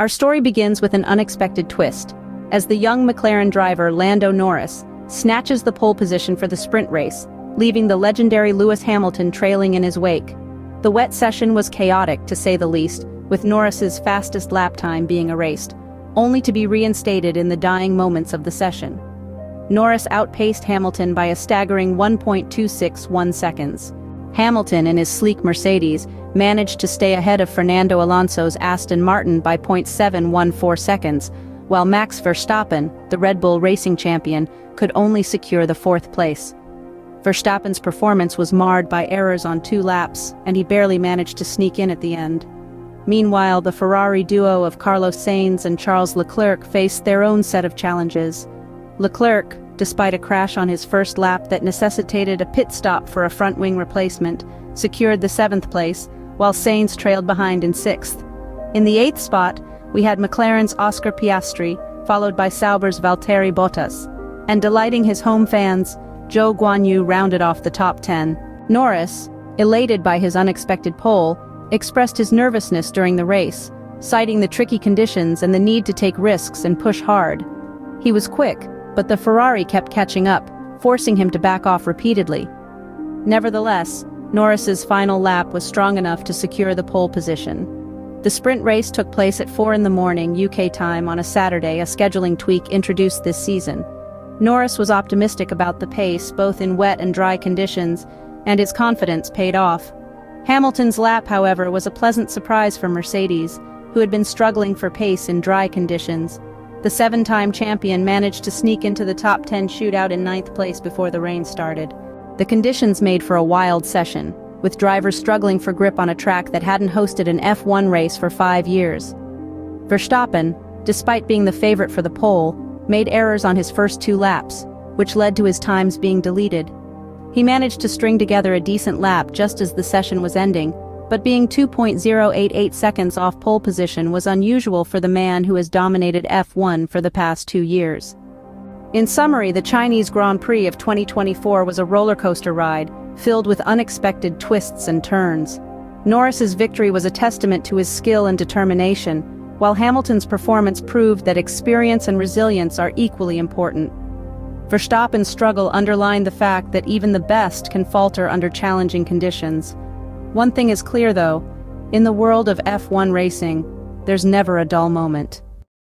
Our story begins with an unexpected twist, as the young McLaren driver Lando Norris snatches the pole position for the sprint race, leaving the legendary Lewis Hamilton trailing in his wake. The wet session was chaotic, to say the least, with Norris's fastest lap time being erased, only to be reinstated in the dying moments of the session. Norris outpaced Hamilton by a staggering 1.261 seconds. Hamilton, in his sleek Mercedes, managed to stay ahead of Fernando Alonso's Aston Martin by 0.714 seconds, while Max Verstappen, the Red Bull racing champion, could only secure the fourth place. Verstappen's performance was marred by errors on 2 laps, and he barely managed to sneak in at the end. Meanwhile, the Ferrari duo of Carlos Sainz and Charles Leclerc faced their own set of challenges. Leclerc, despite a crash on his first lap that necessitated a pit stop for a front-wing replacement, secured the 7th place, while Sainz trailed behind in 6th. In the 8th spot, we had McLaren's Oscar Piastri, followed by Sauber's Valtteri Bottas. And delighting his home fans, Zhou Guanyu rounded off the top 10. Norris, elated by his unexpected pole, expressed his nervousness during the race, citing the tricky conditions and the need to take risks and push hard. He was quick, but the Ferrari kept catching up, forcing him to back off repeatedly. Nevertheless, Norris's final lap was strong enough to secure the pole position. The sprint race took place at 4 a.m. UK time on a Saturday, a scheduling tweak introduced this season. Norris was optimistic about the pace, both in wet and dry conditions, and his confidence paid off. Hamilton's lap, however, was a pleasant surprise for Mercedes, who had been struggling for pace in dry conditions. The 7-time champion managed to sneak into the top 10 shootout in 9th place before the rain started. The conditions made for a wild session, with drivers struggling for grip on a track that hadn't hosted an F1 race for 5 years. Verstappen, despite being the favorite for the pole, made errors on his first 2 laps, which led to his times being deleted. He managed to string together a decent lap just as the session was ending, but being 2.088 seconds off pole position was unusual for the man who has dominated F1 for the past 2 years. In summary, the Chinese Grand Prix of 2024 was a rollercoaster ride, filled with unexpected twists and turns. Norris's victory was a testament to his skill and determination, while Hamilton's performance proved that experience and resilience are equally important. Verstappen's struggle underlined the fact that even the best can falter under challenging conditions. One thing is clear though, in the world of F1 racing, there's never a dull moment.